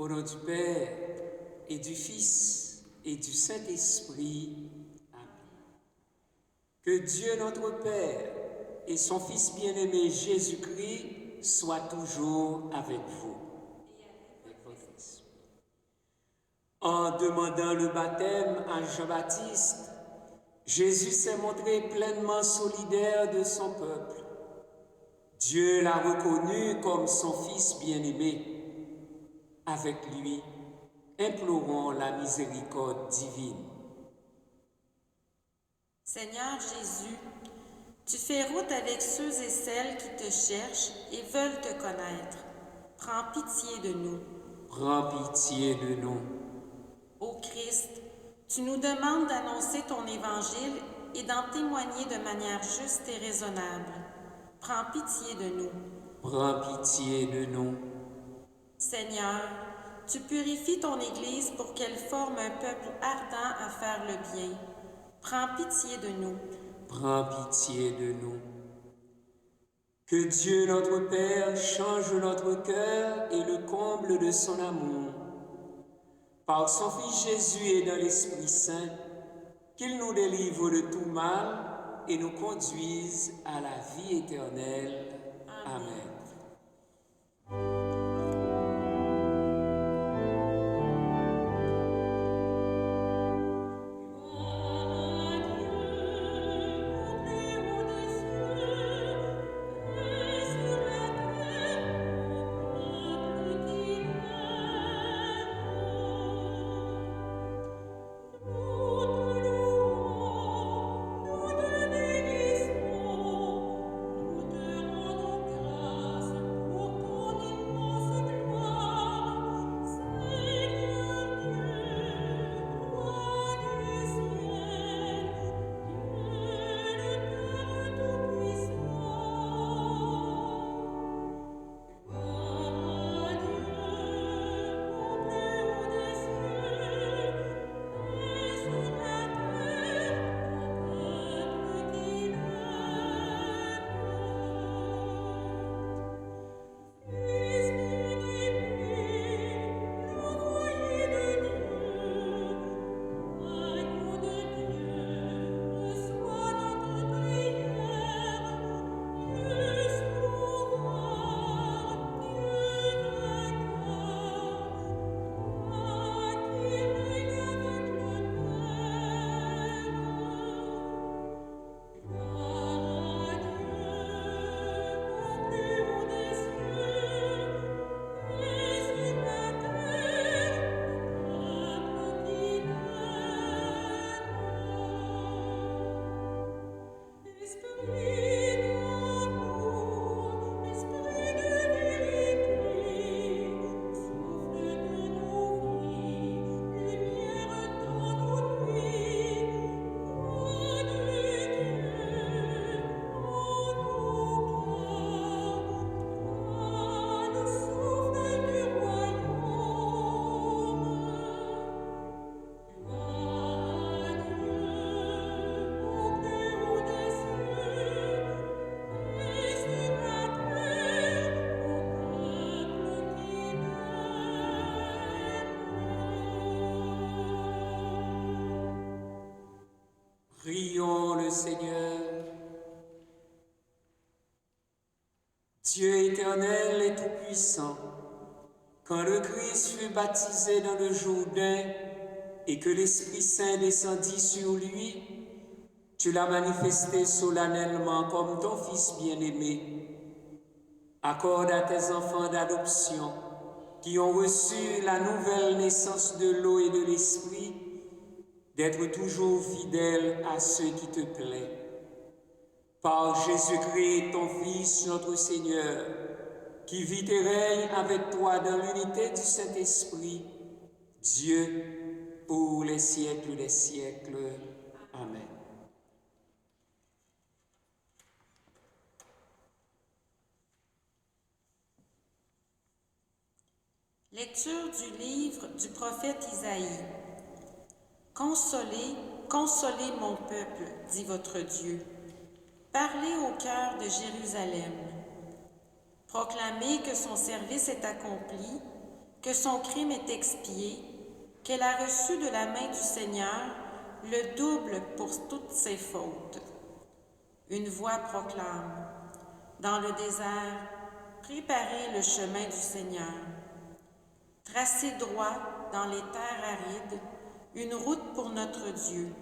Au nom du Père et du Fils et du Saint-Esprit. Amen. Que Dieu notre Père et son Fils bien-aimé Jésus-Christ soient toujours avec vous. Avec votre esprit. En demandant le baptême à Jean-Baptiste, Jésus s'est montré pleinement solidaire de son peuple. Dieu l'a reconnu comme son Fils bien-aimé. Avec lui, implorons la miséricorde divine. Seigneur Jésus, tu fais route avec ceux et celles qui te cherchent et veulent te connaître. Prends pitié de nous. Prends pitié de nous. Ô Christ, tu nous demandes d'annoncer ton évangile et d'en témoigner de manière juste et raisonnable. Prends pitié de nous. Prends pitié de nous. Seigneur, tu purifies ton Église pour qu'elle forme un peuple ardent à faire le bien. Prends pitié de nous. Prends pitié de nous. Que Dieu notre Père change notre cœur et le comble de son amour. Par son Fils Jésus et dans l'Esprit Saint, qu'il nous délivre de tout mal et nous conduise à la vie éternelle. Amen. Prions le Seigneur. Dieu éternel et tout-puissant, quand le Christ fut baptisé dans le Jourdain et que l'Esprit Saint descendit sur lui, tu l'as manifesté solennellement comme ton Fils bien-aimé. Accorde à tes enfants d'adoption qui ont reçu la nouvelle naissance de l'eau et de l'Esprit d'être toujours fidèles à ce qui te plaît. Par Jésus-Christ, ton Fils, notre Seigneur, qui vit et règne avec toi dans l'unité du Saint-Esprit, Dieu, pour les siècles des siècles. Amen. Lecture du livre du prophète Isaïe. Consolez, consolez mon peuple, dit votre Dieu. Parlez au cœur de Jérusalem. Proclamez que son service est accompli, que son crime est expié, qu'elle a reçu de la main du Seigneur le double pour toutes ses fautes. Une voix proclame, dans le désert, préparez le chemin du Seigneur. Tracez droit dans les terres arides une route pour notre Dieu.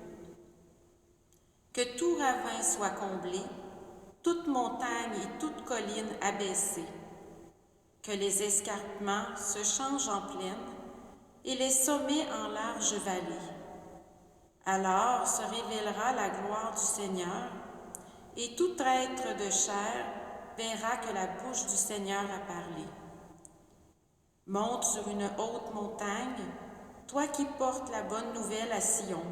Que tout ravin soit comblé, toute montagne et toute colline abaissée. Que les escarpements se changent en plaines et les sommets en larges vallées. Alors se révélera la gloire du Seigneur, et tout être de chair verra que la bouche du Seigneur a parlé. Monte sur une haute montagne, toi qui portes la bonne nouvelle à Sion.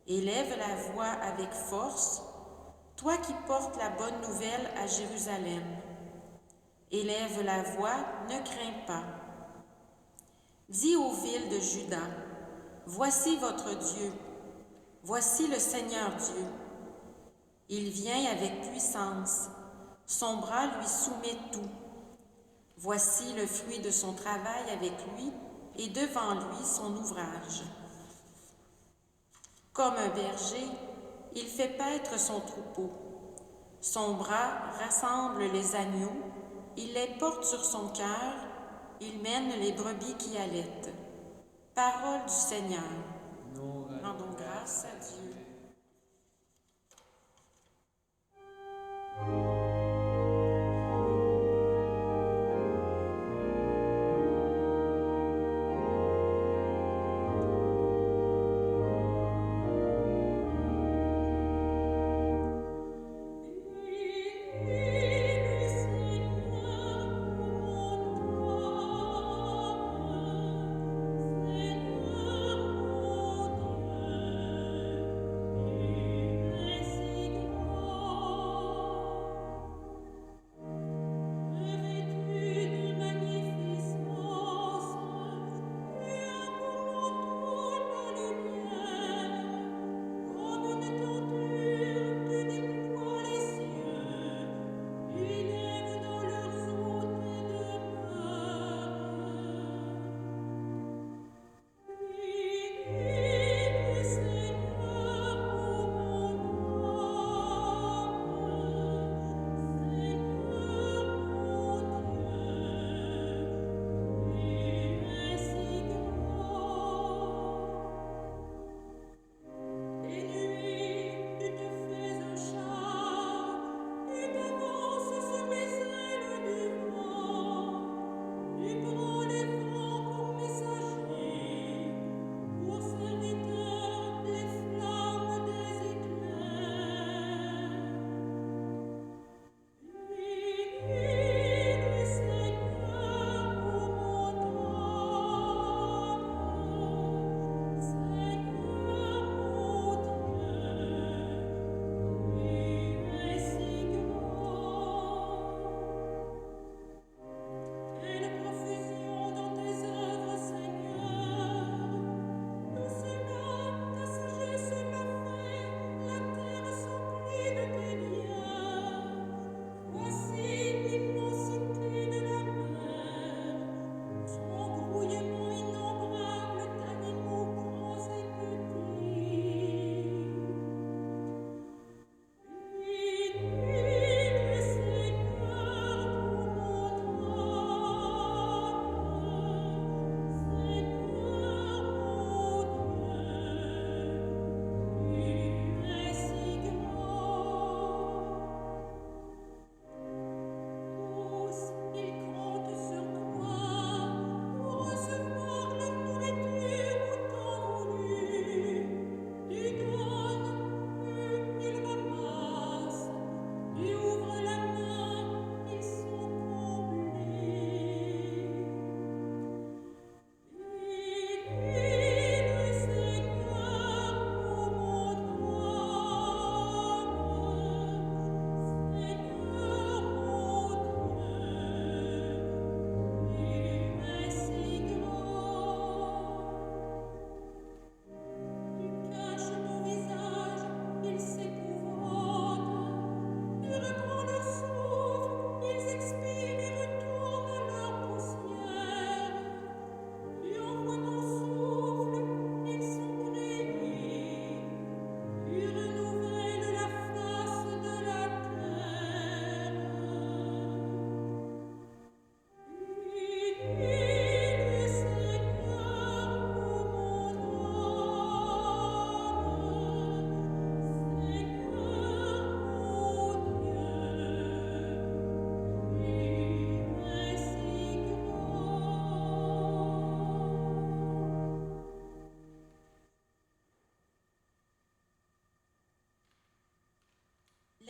Élève la voix avec force, toi qui portes la bonne nouvelle à Jérusalem. Élève la voix, ne crains pas. Dis aux villes de Juda, voici votre Dieu, voici le Seigneur Dieu. Il vient avec puissance, son bras lui soumet tout. Voici le fruit de son travail avec lui et devant lui son ouvrage. Comme un berger, il fait paître son troupeau. Son bras rassemble les agneaux, il les porte sur son cœur, il mène les brebis qui allaitent. Parole du Seigneur. Rendons grâce à Dieu.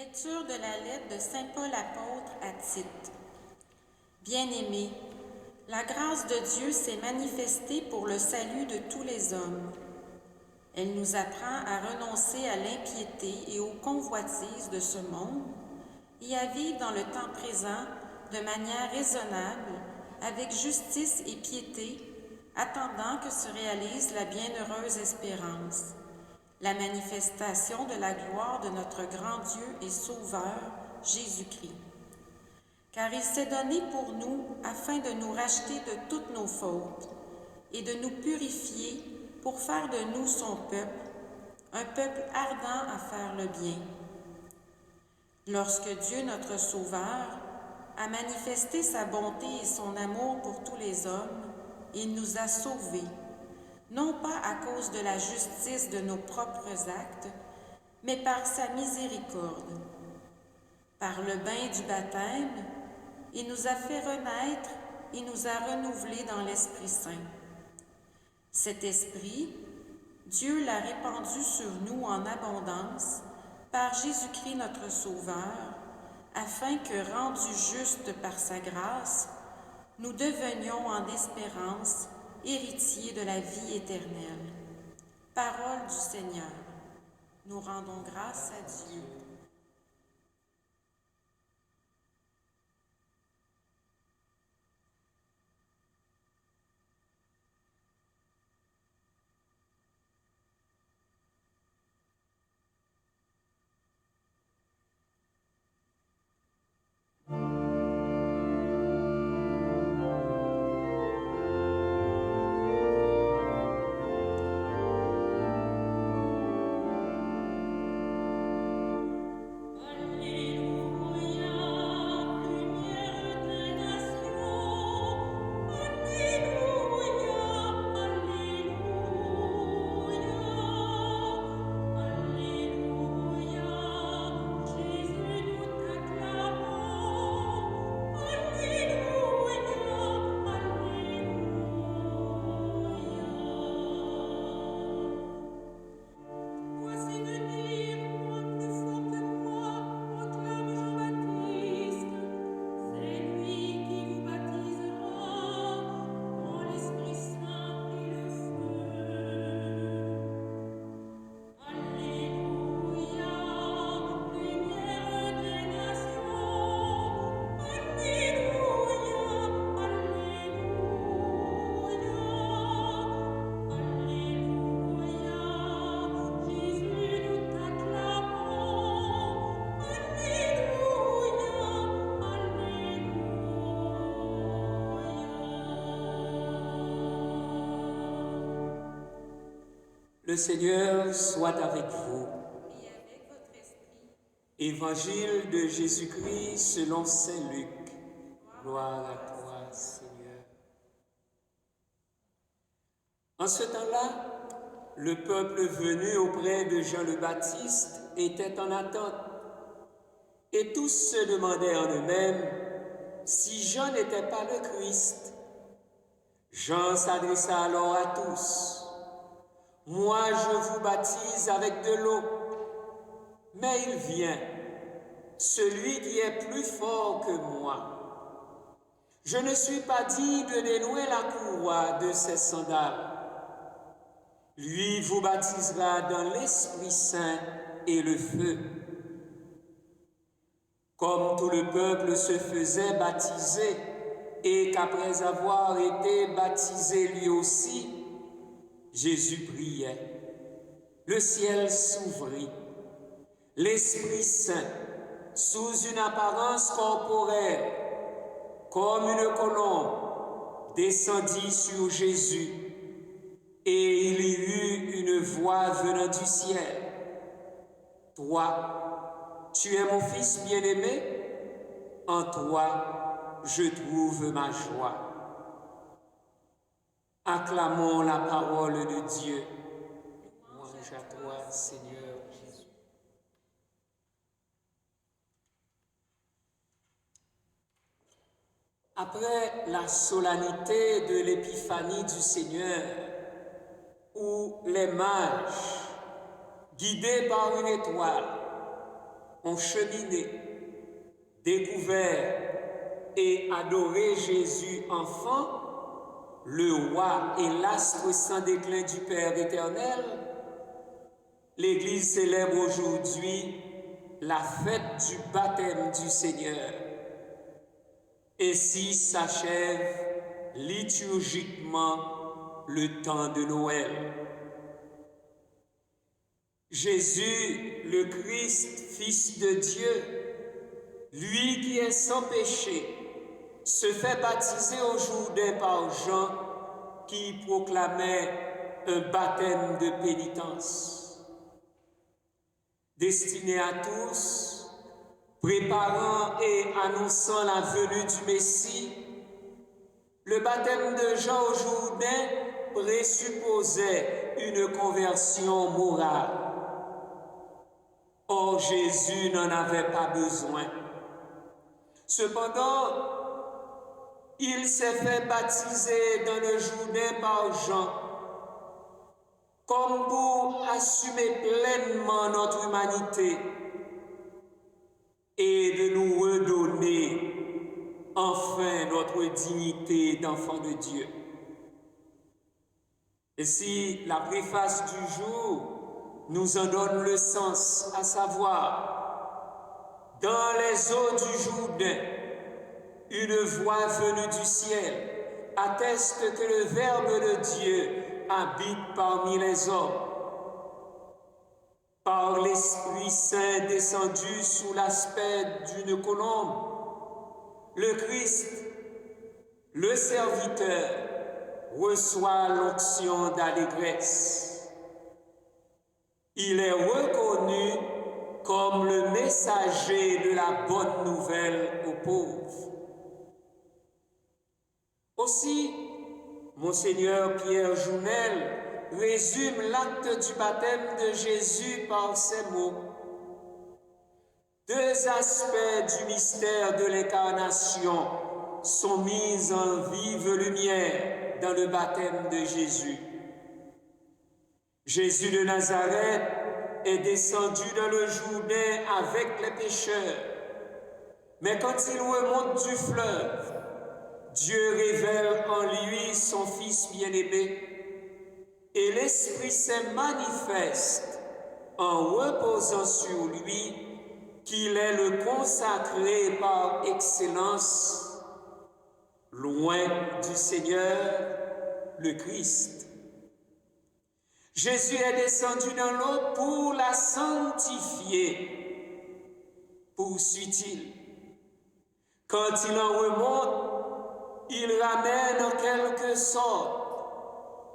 Lecture de la lettre de Saint Paul apôtre à Tite. Bien-aimés, la grâce de Dieu s'est manifestée pour le salut de tous les hommes. Elle nous apprend à renoncer à l'impiété et aux convoitises de ce monde et à vivre dans le temps présent de manière raisonnable, avec justice et piété, attendant que se réalise la bienheureuse espérance, la manifestation de la gloire de notre grand Dieu et Sauveur, Jésus-Christ. Car il s'est donné pour nous afin de nous racheter de toutes nos fautes et de nous purifier pour faire de nous son peuple, un peuple ardent à faire le bien. Lorsque Dieu, notre Sauveur, a manifesté sa bonté et son amour pour tous les hommes, il nous a sauvés, non pas à cause de la justice de nos propres actes, mais par sa miséricorde. Par le bain du baptême, il nous a fait renaître et nous a renouvelés dans l'Esprit Saint. Cet Esprit, Dieu l'a répandu sur nous en abondance par Jésus-Christ notre Sauveur, afin que, rendus justes par sa grâce, nous devenions en espérance héritiers de la vie éternelle. Parole du Seigneur. Nous rendons grâce à Dieu. Le Seigneur soit avec vous. Et avec votre esprit. Évangile de Jésus-Christ selon saint Luc. Gloire à toi, Seigneur. En ce temps-là, le peuple venu auprès de Jean le Baptiste était en attente. Et tous se demandaient en eux-mêmes si Jean n'était pas le Christ. Jean s'adressa alors à tous. Moi, je vous baptise avec de l'eau, mais il vient, celui qui est plus fort que moi. Je ne suis pas digne de dénouer la courroie de ses sandales. Lui vous baptisera dans l'Esprit Saint et le feu. Comme tout le peuple se faisait baptiser, et qu'après avoir été baptisé lui aussi, Jésus priait. Le ciel s'ouvrit. L'Esprit Saint, sous une apparence corporelle, comme une colombe, descendit sur Jésus, et il y eut une voix venant du ciel. Toi, tu es mon Fils bien-aimé, en toi je trouve ma joie. Acclamons la parole de Dieu. Louange à toi, Seigneur Jésus. Après la solennité de l'épiphanie du Seigneur, où les mages, guidés par une étoile, ont cheminé, découvert et adoré Jésus enfant, le roi et l'astre sans déclin du Père éternel, l'Église célèbre aujourd'hui la fête du baptême du Seigneur. Ainsi s'achève liturgiquement le temps de Noël. Jésus, le Christ, Fils de Dieu, lui qui est sans péché, se fait baptiser au Jourdain par Jean, qui proclamait un baptême de pénitence. Destiné à tous, préparant et annonçant la venue du Messie, le baptême de Jean au Jourdain présupposait une conversion morale. Or, Jésus n'en avait pas besoin. Cependant, il s'est fait baptiser dans le Jourdain par Jean, comme pour assumer pleinement notre humanité et de nous redonner enfin notre dignité d'enfant de Dieu. Ainsi, la préface du jour nous en donne le sens, à savoir, dans les eaux du Jourdain, une voix venue du ciel atteste que le Verbe de Dieu habite parmi les hommes. Par l'Esprit Saint descendu sous l'aspect d'une colombe, le Christ, le serviteur, reçoit l'onction d'allégresse. Il est reconnu comme le messager de la bonne nouvelle aux pauvres. Aussi, Monseigneur Pierre Jounel résume l'acte du baptême de Jésus par ces mots. Deux aspects du mystère de l'incarnation sont mis en vive lumière dans le baptême de Jésus. Jésus de Nazareth est descendu dans le Jourdain avec les pécheurs. Mais quand il remonte du fleuve, Dieu révèle en lui son Fils bien-aimé et l'Esprit Saint manifeste en reposant sur lui qu'il est le consacré par excellence, loin du Seigneur, le Christ. Jésus est descendu dans l'eau pour la sanctifier, poursuit-il. Quand il en remonte, il ramène en quelque sorte,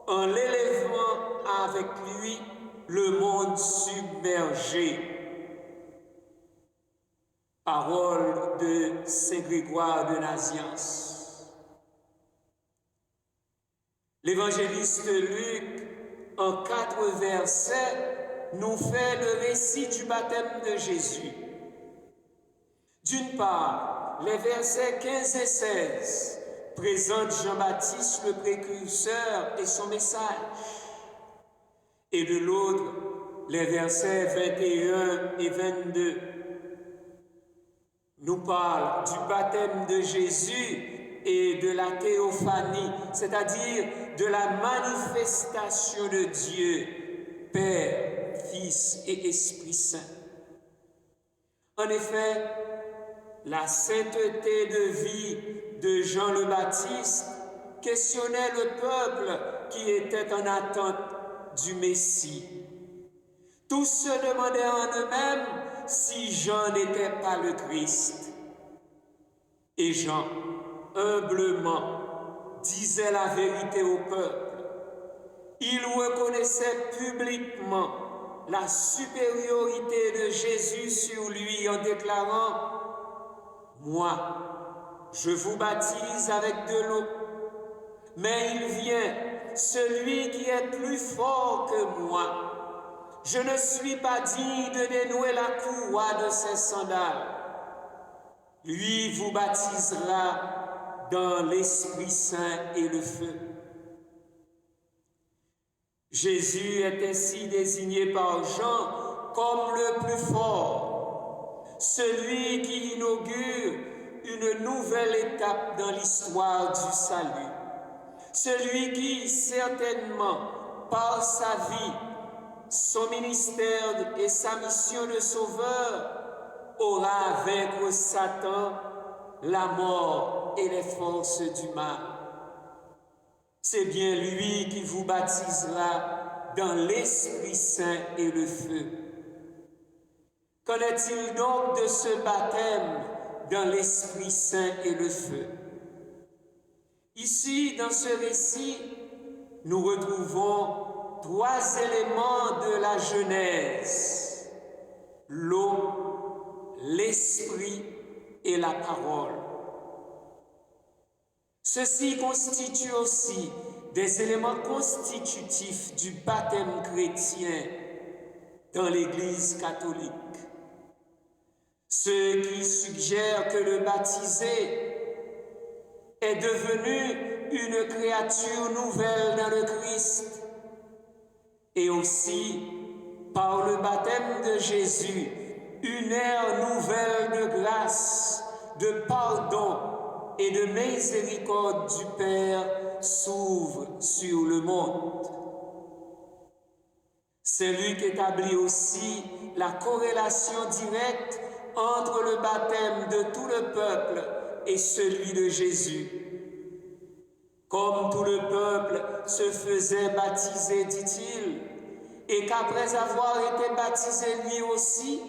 en l'élèvant avec lui, le monde submergé. Parole de Saint Grégoire de Nazianze. L'évangéliste Luc, en 4 versets, nous fait le récit du baptême de Jésus. D'une part, les versets 15 et 16 présentent Jean-Baptiste le précurseur et son message. Et de l'autre, les versets 21 et 22 nous parlent du baptême de Jésus et de la théophanie, c'est-à-dire de la manifestation de Dieu, Père, Fils et Esprit Saint. En effet, la sainteté de vie de Jean le Baptiste questionnait le peuple qui était en attente du Messie. Tous se demandaient en eux-mêmes si Jean n'était pas le Christ. Et Jean, humblement, disait la vérité au peuple. Il reconnaissait publiquement la supériorité de Jésus sur lui en déclarant « Moi, je vous baptise avec de l'eau, mais il vient, celui qui est plus fort que moi. Je ne suis pas digne de dénouer la courroie de ses sandales. Lui vous baptisera dans l'Esprit Saint et le feu. » Jésus est ainsi désigné par Jean comme le plus fort. celui qui inaugure une nouvelle étape dans l'histoire du salut, celui qui certainement, par sa vie, son ministère et sa mission de sauveur, aura vaincre Satan, la mort et les forces du mal. C'est bien lui qui vous baptisera dans l'Esprit Saint et le feu. Qu'en est-il donc de ce baptême dans l'Esprit Saint et le feu? Ici, dans ce récit, nous retrouvons 3 éléments de la Genèse: l'eau, l'esprit et la parole. Ceci constitue aussi des éléments constitutifs du baptême chrétien dans l'Église catholique. Ce qui suggère que le baptisé est devenu une créature nouvelle dans le Christ, et aussi, par le baptême de Jésus, une ère nouvelle de grâce, de pardon et de miséricorde du Père s'ouvre sur le monde. C'est lui qui établit aussi la corrélation directe entre le baptême de tout le peuple et celui de Jésus. Comme tout le peuple se faisait baptiser, dit-il, et qu'après avoir été baptisé lui aussi,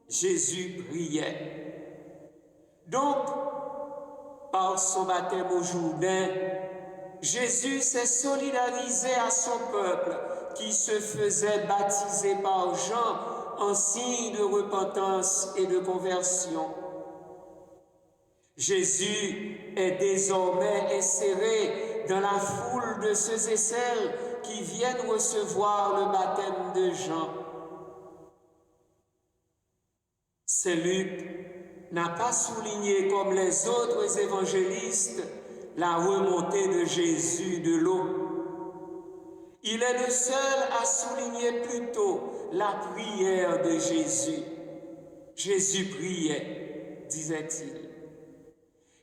Jésus priait. Donc, par son baptême au Jourdain, Jésus s'est solidarisé à son peuple qui se faisait baptiser par Jean en signe de repentance et de conversion. Jésus est désormais inséré dans la foule de ceux et celles qui viennent recevoir le baptême de Jean. Saint Luc n'a pas souligné comme les autres évangélistes la remontée de Jésus de l'eau. Il est le seul à souligner plutôt la prière de Jésus. Jésus priait, disait-il.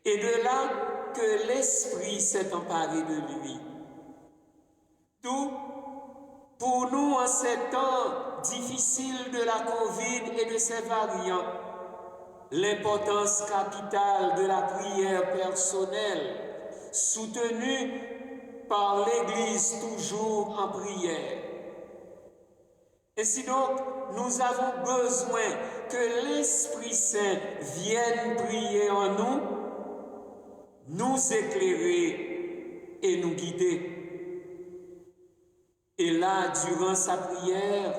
Et de là que l'Esprit s'est emparé de lui. Tout pour nous en ces temps difficiles de la Covid et de ses variants, l'importance capitale de la prière personnelle, soutenue par l'Église toujours en prière. Ainsi donc, nous avons besoin que l'Esprit Saint vienne prier en nous, nous éclairer et nous guider. Et là, durant sa prière,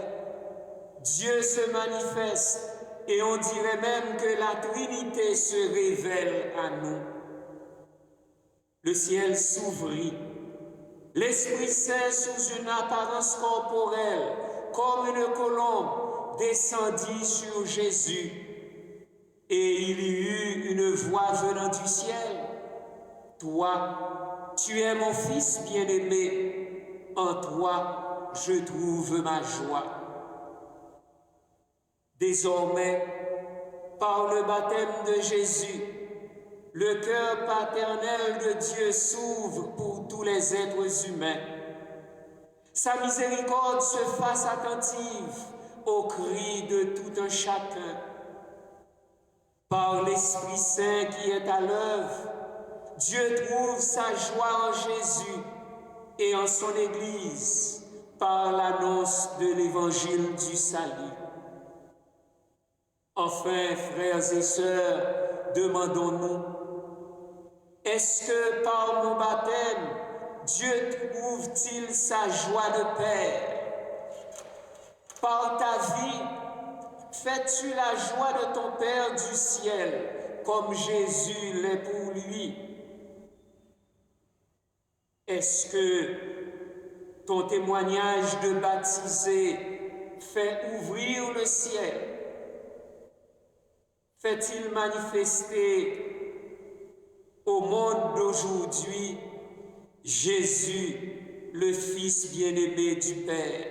Dieu se manifeste et on dirait même que la Trinité se révèle à nous. Le ciel s'ouvrit, l'Esprit Saint sous une apparence corporelle, comme une colombe, descendit sur Jésus. Et il y eut une voix venant du ciel. Toi, tu es mon Fils bien-aimé, en toi je trouve ma joie. Désormais, par le baptême de Jésus, le cœur paternel de Dieu s'ouvre pour tous les êtres humains. Sa miséricorde se fasse attentive aux cris de tout un chacun. Par l'Esprit Saint qui est à l'œuvre, Dieu trouve sa joie en Jésus et en son Église par l'annonce de l'Évangile du salut. Enfin, frères et sœurs, demandons-nous, est-ce que par mon baptême, Dieu trouve-t-il sa joie de Père? Par ta vie, fais-tu la joie de ton Père du ciel, comme Jésus l'est pour lui? Est-ce que ton témoignage de baptisé fait ouvrir le ciel? Fait-il manifester au monde d'aujourd'hui Jésus, le Fils bien-aimé du Père?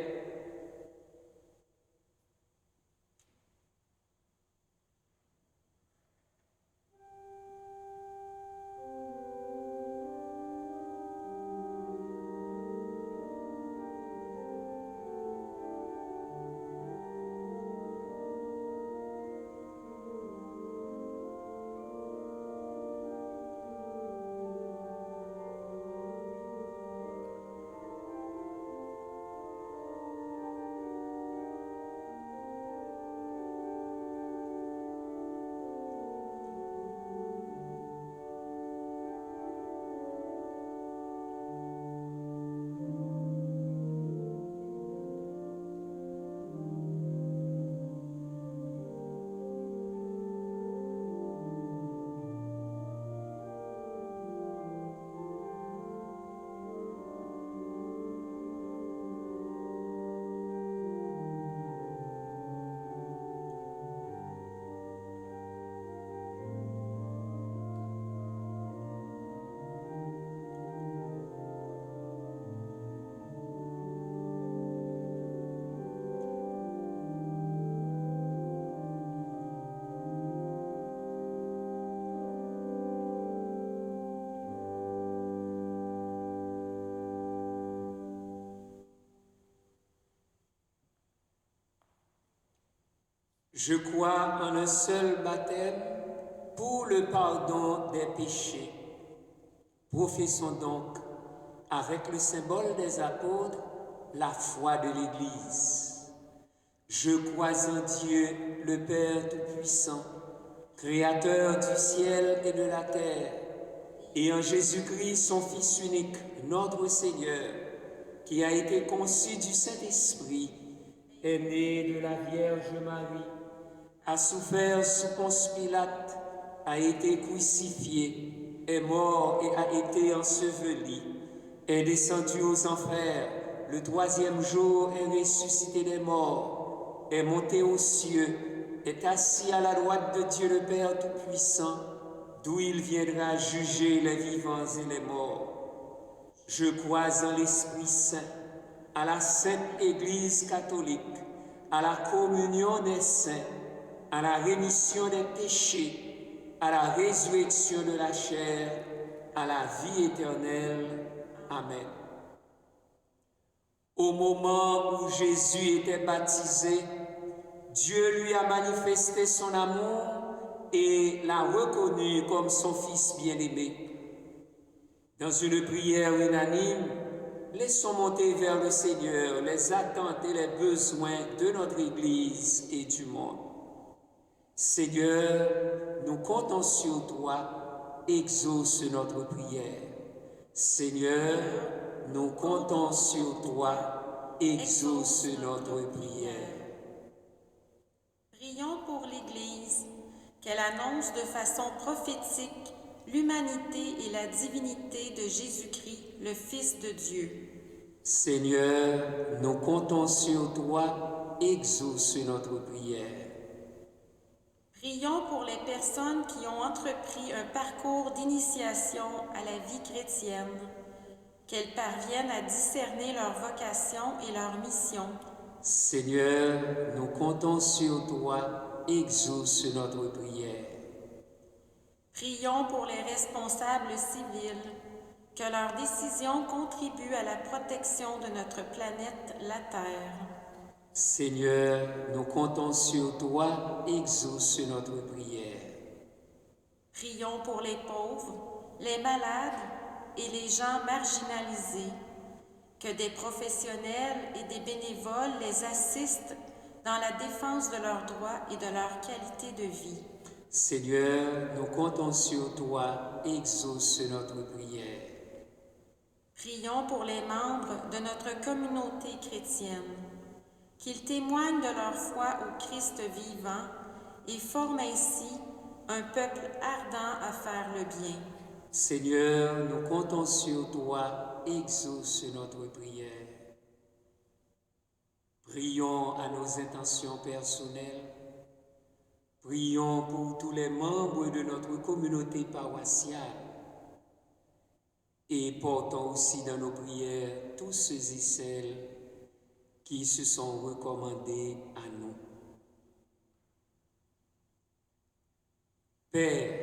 Je crois en un seul baptême pour le pardon des péchés. Professons donc, avec le symbole des apôtres, la foi de l'Église. Je crois en Dieu, le Père Tout-Puissant, Créateur du ciel et de la terre, et en Jésus-Christ, son Fils unique, notre Seigneur, qui a été conçu du Saint-Esprit, est né de la Vierge Marie, a souffert sous Ponce Pilate, a été crucifié, est mort et a été enseveli, est descendu aux enfers, le troisième jour est ressuscité des morts, est monté aux cieux, est assis à la droite de Dieu le Père Tout-Puissant, d'où il viendra juger les vivants et les morts. Je crois en l'Esprit Saint, à la Sainte Église catholique, à la communion des saints, à la rémission des péchés, à la résurrection de la chair, à la vie éternelle. Amen. Au moment où Jésus était baptisé, Dieu lui a manifesté son amour et l'a reconnu comme son Fils bien-aimé. Dans une prière unanime, laissons monter vers le Seigneur les attentes et les besoins de notre Église et du monde. Seigneur, nous comptons sur toi, exauce notre prière. Seigneur, nous comptons sur toi, exauce notre prière. Prions pour l'Église, qu'elle annonce de façon prophétique l'humanité et la divinité de Jésus-Christ, le Fils de Dieu. Seigneur, nous comptons sur toi, exauce notre prière. Prions pour les personnes qui ont entrepris un parcours d'initiation à la vie chrétienne, qu'elles parviennent à discerner leur vocation et leur mission. Seigneur, nous comptons sur toi, exauce notre prière. Prions pour les responsables civils, que leurs décisions contribuent à la protection de notre planète, la Terre. Seigneur, nous comptons sur toi, exauce notre prière. Prions pour les pauvres, les malades et les gens marginalisés, que des professionnels et des bénévoles les assistent dans la défense de leurs droits et de leur qualité de vie. Seigneur, nous comptons sur toi, exauce notre prière. Prions pour les membres de notre communauté chrétienne, qu'ils témoignent de leur foi au Christ vivant et forment ainsi un peuple ardent à faire le bien. Seigneur, nous comptons sur toi, exauce notre prière. Prions à nos intentions personnelles. Prions pour tous les membres de notre communauté paroissiale. Et portons aussi dans nos prières tous ceux et celles qui se sont recommandés à nous. Père,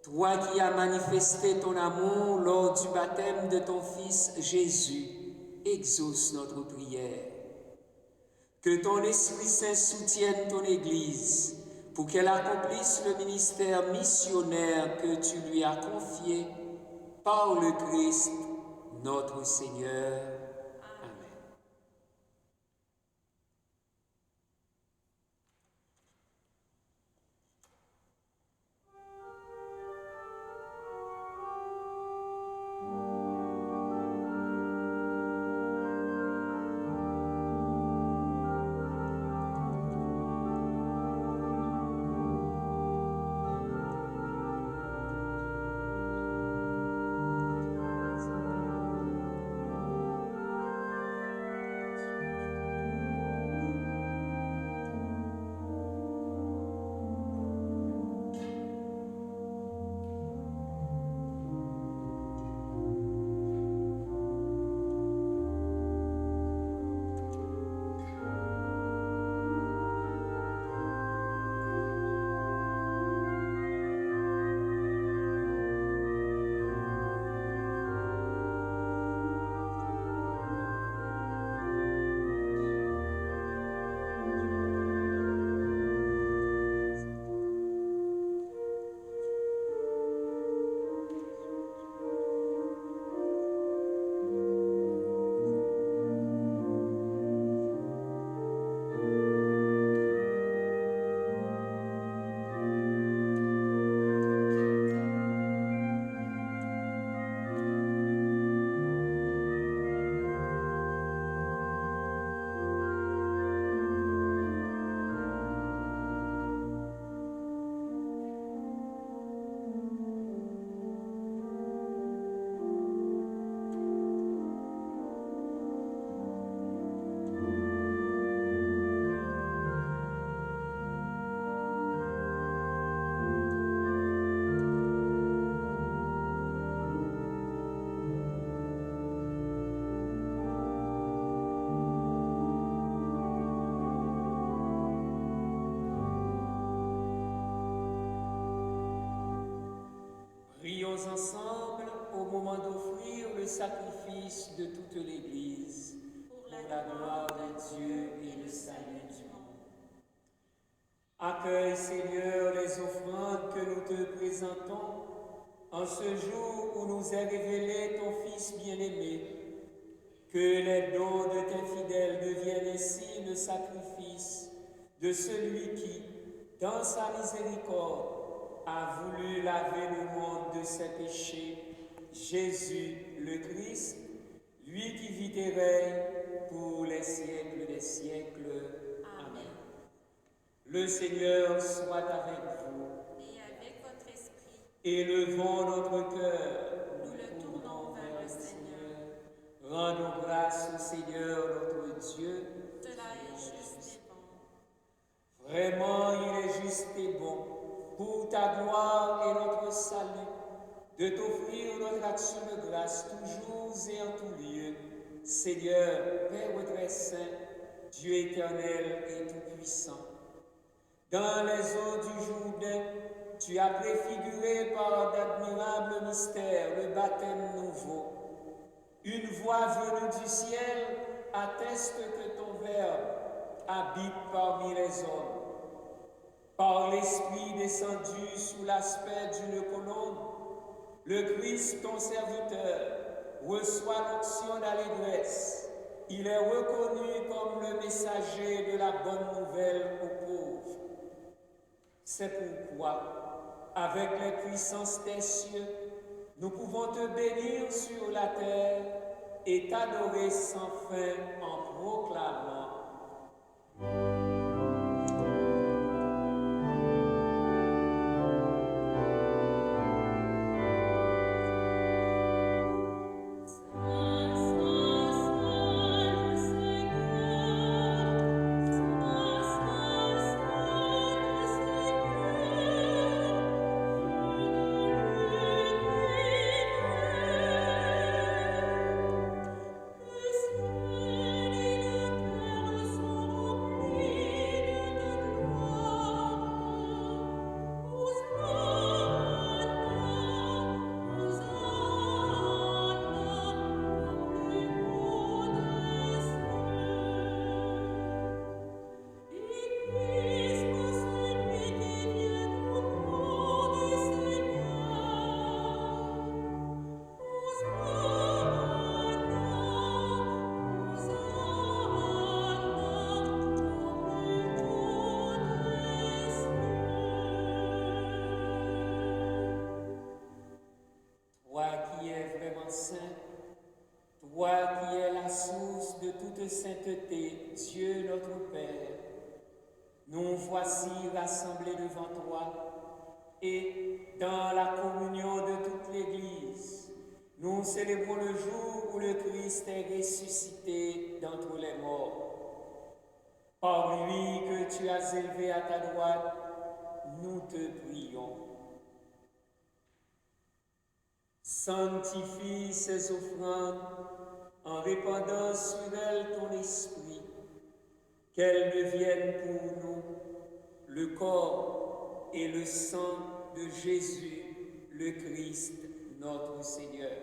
toi qui as manifesté ton amour lors du baptême de ton Fils Jésus, exauce notre prière. Que ton Esprit Saint soutienne ton Église pour qu'elle accomplisse le ministère missionnaire que tu lui as confié par le Christ, notre Seigneur. Amen. ensemble au moment d'offrir le sacrifice de toute l'Église pour la gloire de Dieu et le salut du monde. Accueille, Seigneur, les offrandes que nous te présentons en ce jour où nous est révélé ton Fils bien-aimé. Que les dons de tes fidèles deviennent ainsi le sacrifice de celui qui, dans sa miséricorde, a voulu laver le monde de ses péchés, Jésus le Christ, lui qui vit et règne pour les siècles des siècles. Amen. Le Seigneur soit avec vous. Et avec votre esprit. Élevons notre cœur. Nous le tournons vers le Seigneur. Rendons grâce au Seigneur notre Dieu. Cela est juste et bon. Vraiment, il est juste et bon, pour ta gloire et notre salut, de t'offrir notre action de grâce toujours et en tout lieu. Seigneur, Père très saint, Dieu éternel et tout-puissant. Dans les eaux du Jourdain, tu as préfiguré par d'admirables mystères le baptême nouveau. Une voix venue du ciel atteste que ton Verbe habite parmi les hommes. Par l'Esprit descendu sous l'aspect d'une colombe, le Christ, ton serviteur, reçoit l'onction d'allégresse. Il est reconnu comme le messager de la bonne nouvelle aux pauvres. C'est pourquoi, avec les puissances des cieux, nous pouvons te bénir sur la terre et t'adorer sans fin en proclamant. Toi qui es la source de toute sainteté, Dieu notre Père, nous voici rassemblés devant toi et dans la communion de toute l'Église, nous célébrons le jour où le Christ est ressuscité d'entre les morts. Par lui que tu as élevé à ta droite, nous te prions. Sanctifie ces offrandes en répandant sur elles ton esprit, qu'elles deviennent pour nous le corps et le sang de Jésus, le Christ, notre Seigneur.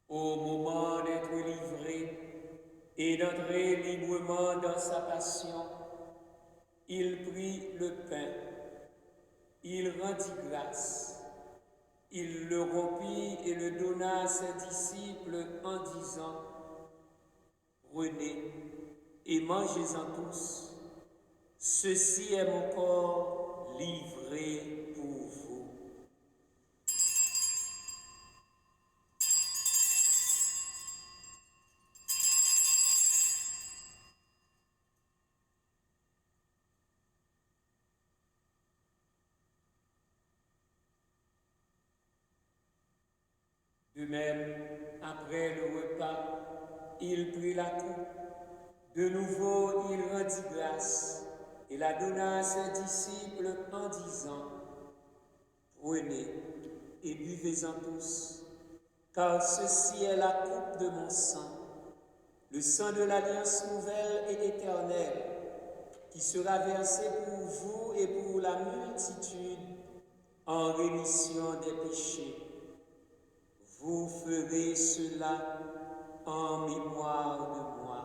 Au moment d'être livré et d'entrer librement dans sa passion, il prit le pain, il rendit grâce. Il le rompit et le donna à ses disciples en disant, « Prenez et mangez-en tous. Ceci est mon corps livré pour vous. » De même, après le repas, il prit la coupe. De nouveau, il rendit grâce et la donna à ses disciples en disant, « Prenez et buvez-en tous, car ceci est la coupe de mon sang, le sang de l'alliance nouvelle et éternelle, qui sera versé pour vous et pour la multitude en rémission des péchés. Vous ferez cela en mémoire de moi.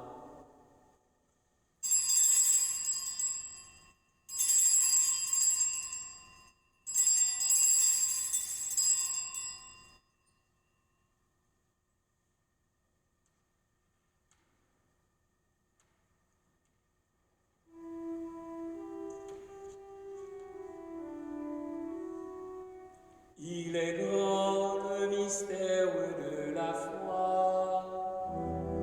Il est grand le mystère de la foi.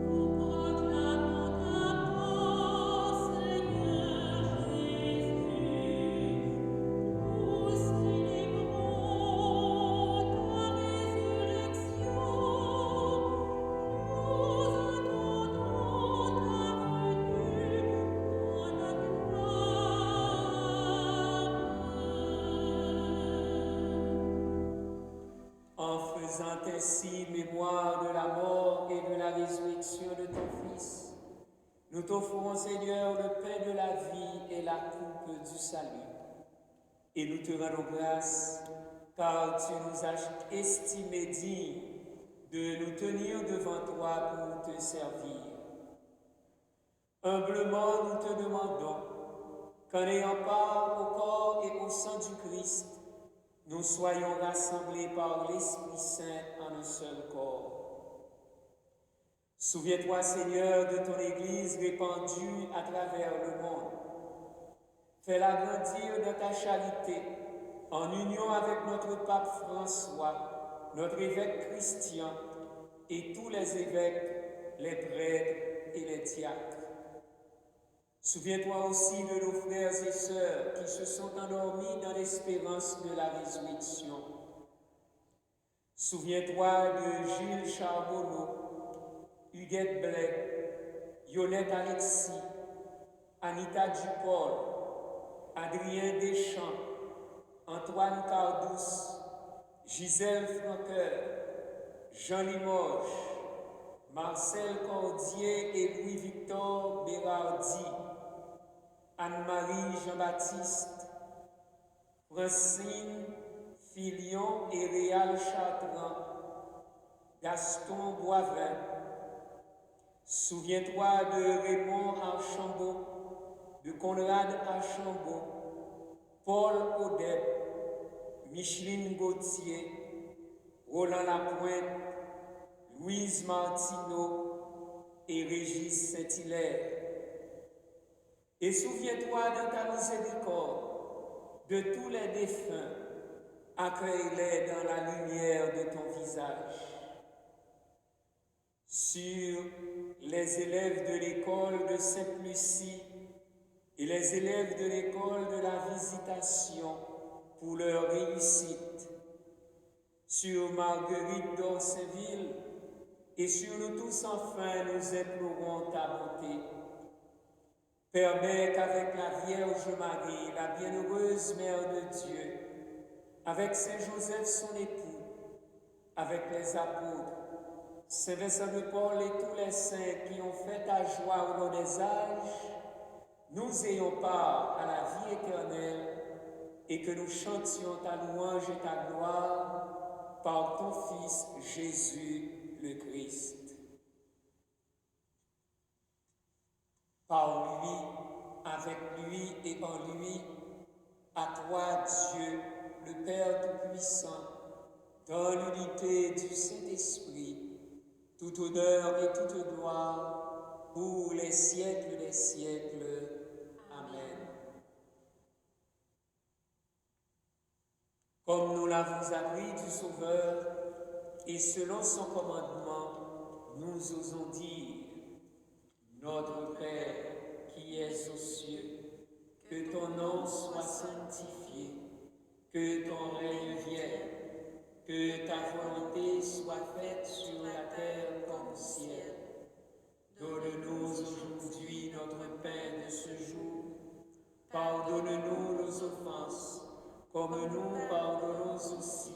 Nous proclamons ta mort, Seigneur Jésus. Nous célébrons ta résurrection. Nous attendons ta venue dans la gloire. En faisant ainsi mémoire de la mort et de la résurrection de ton Fils, nous t'offrons, Seigneur, le pain de la vie et la coupe du salut. Et nous te rendons grâce, car tu nous as estimés dignes de nous tenir devant toi pour te servir. Humblement, nous te demandons qu'en ayant part au corps et au sang du Christ, nous soyons rassemblés par l'Esprit Saint en un seul corps. Souviens-toi, Seigneur, de ton Église répandue à travers le monde. Fais-la grandir dans ta charité, en union avec notre pape François, notre évêque Christian et tous les évêques, les prêtres et les diacres. Souviens-toi aussi de nos frères et sœurs qui se sont endormis dans l'espérance de la résurrection. Souviens-toi de Gilles Charbonneau, Huguette Blais, Yolette Alexis, Anita Dupol, Adrien Deschamps, Antoine Cardous, Gisèle Franqueur, Jean Limoges, Marcel Cordier et Louis-Victor Bérardi, Anne-Marie Jean-Baptiste, Francine Filion et Réal Chartrand, Gaston Boivin. Souviens-toi de Raymond Archambault, de Conrad Archambault, Paul Audet, Micheline Gauthier, Roland Lapointe, Louise Martineau et Régis Saint-Hilaire. Et souviens-toi de ta miséricorde de tous les défunts, accueille-les dans la lumière de ton visage. Sur les élèves de l'école de Sainte-Lucie et les élèves de l'école de la Visitation pour leur réussite, sur Marguerite d'Orsainville et sur nous tous enfin nous implorons ta bonté. Permets qu'avec la Vierge Marie, la bienheureuse Mère de Dieu, avec Saint Joseph son époux, avec les apôtres, Saint Vincent de Paul et tous les saints qui ont fait ta joie au long des âges, nous ayons part à la vie éternelle et que nous chantions ta louange et ta gloire par ton Fils Jésus le Christ. Par lui, avec lui et en lui, à toi Dieu, le Père Tout-Puissant, dans l'unité du Saint-Esprit, toute honneur et toute gloire pour les siècles des siècles. Amen. Comme nous l'avons appris du Sauveur, et selon son commandement, nous osons dire: Notre Père qui es aux cieux, que ton nom soit sanctifié, que ton règne vienne, que ta volonté soit faite sur la terre comme au ciel. Donne-nous aujourd'hui notre pain de ce jour. Pardonne-nous nos offenses, comme nous pardonnons aussi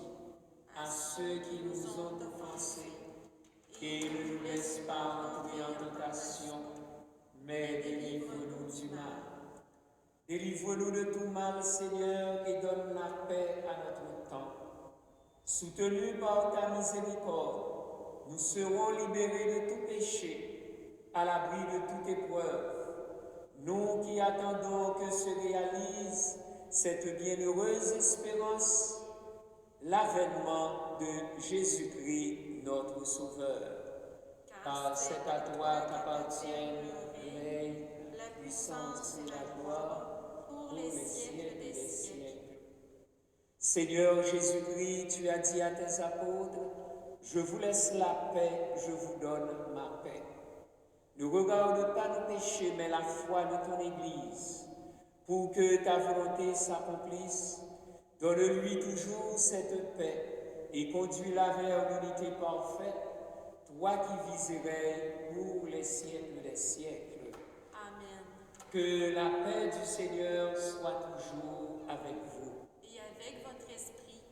à ceux qui nous ont offensés. Et ne nous laisse pas entrer en tentation, mais délivre-nous du mal. Délivre-nous de tout mal, Seigneur, et donne la paix à notre temps. Soutenus par ta miséricorde, nous serons libérés de tout péché, à l'abri de toute épreuve. Nous qui attendons que se réalise cette bienheureuse espérance, l'avènement de Jésus-Christ, notre Sauveur. Car c'est à toi qu'appartiennent le règne, la puissance et la gloire pour les siècles des siècles. Seigneur Jésus-Christ, tu as dit à tes apôtres, je vous laisse la paix, je vous donne ma paix. Ne regarde pas nos péchés, mais la foi de ton Église. Pour que ta volonté s'accomplisse, donne-lui toujours cette paix et conduis-la vers l'unité parfaite, toi qui viserais pour les siècles des siècles. Amen. Que la paix du Seigneur soit toujours avec vous. Et avec votre esprit.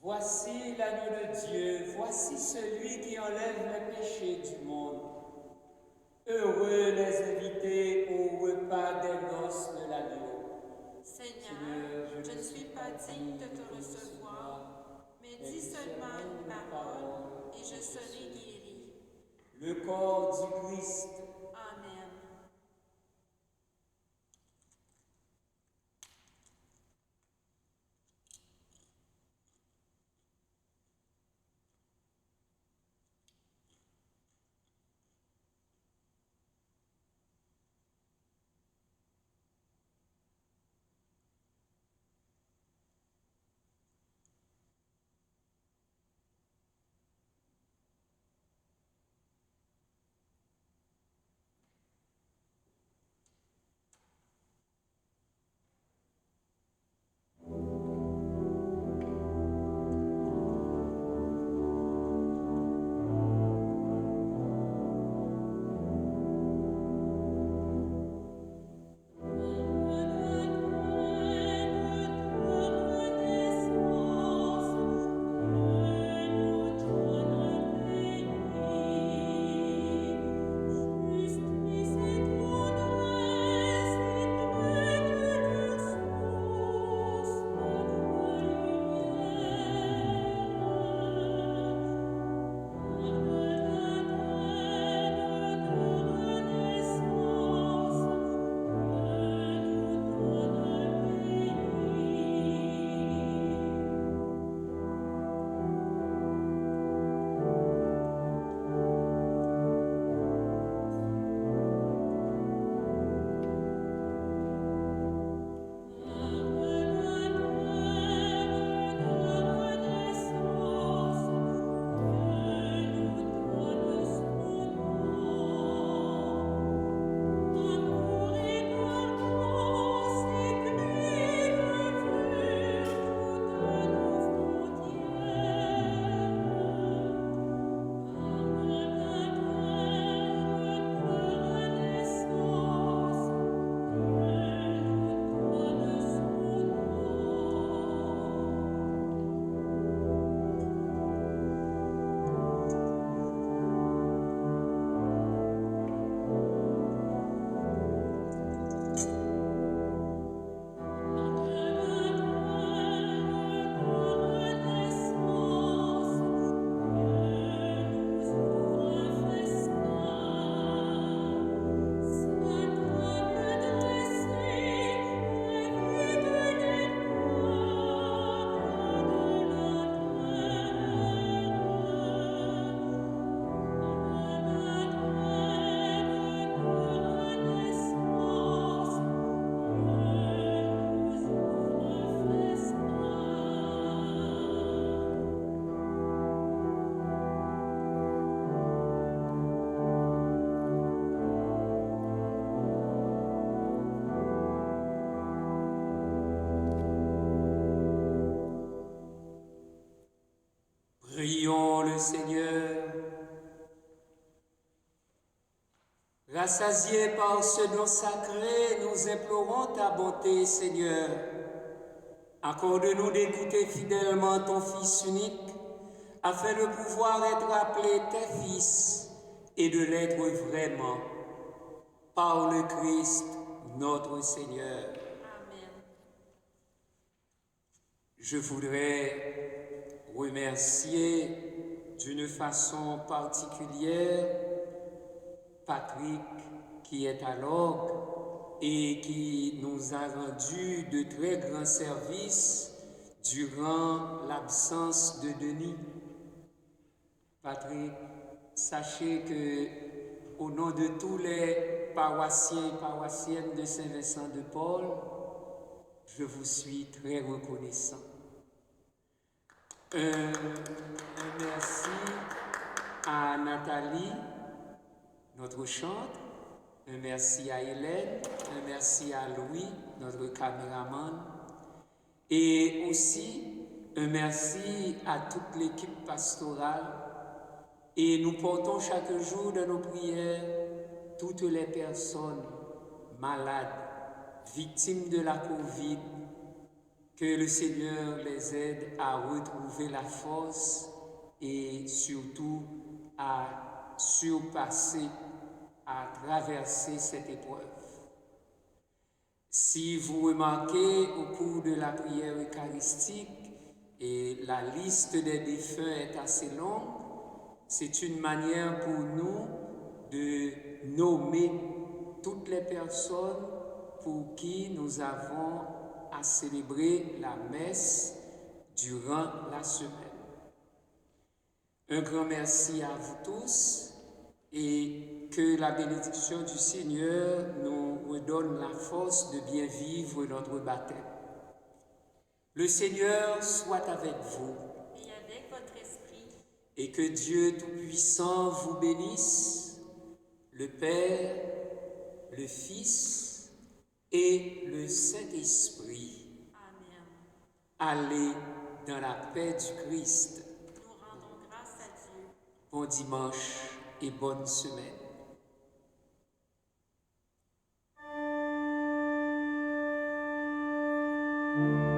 Voici l'agneau de Dieu, voici celui qui enlève les péchés du monde. Heureux les invités au repas des noces de l'agneau. Seigneur, je ne suis pas digne de te recevoir, mais dis seulement une parole et je serai guéri. Le corps du Christ. Amen. le Seigneur. Rassasiés par ce don sacré, nous implorons ta bonté, Seigneur. Accorde-nous d'écouter fidèlement ton Fils unique, afin de pouvoir être appelés tes fils et de l'être vraiment, par le Christ, notre Seigneur. Amen. Je voudrais remercier d'une façon particulière Patrick qui est à l'orgue et qui nous a rendu de très grands services durant l'absence de Denis. Patrick, sachez que au nom de tous les paroissiens et paroissiennes de Saint-Vincent de Paul, je vous suis très reconnaissant. Un merci à Nathalie, notre chantre, un merci à Hélène, un merci à Louis, notre caméraman, et aussi un merci à toute l'équipe pastorale. Et nous portons chaque jour dans nos prières toutes les personnes malades, victimes de la Covid, que le Seigneur les aide à retrouver la force et surtout à surpasser, à traverser cette épreuve. Si vous remarquez au cours de la prière eucharistique, et la liste des défunts est assez longue, c'est une manière pour nous de nommer toutes les personnes pour qui nous avons à célébrer la messe durant la semaine. Un grand merci à vous tous et que la bénédiction du Seigneur nous redonne la force de bien vivre notre baptême. Le Seigneur soit avec vous. Et avec votre esprit, Et que Dieu Tout-Puissant vous bénisse, le Père, le Fils et le Saint-Esprit. Amen. Allez dans la paix du Christ. Nous rendons grâce à Dieu. Bon dimanche et bonne semaine. Amen.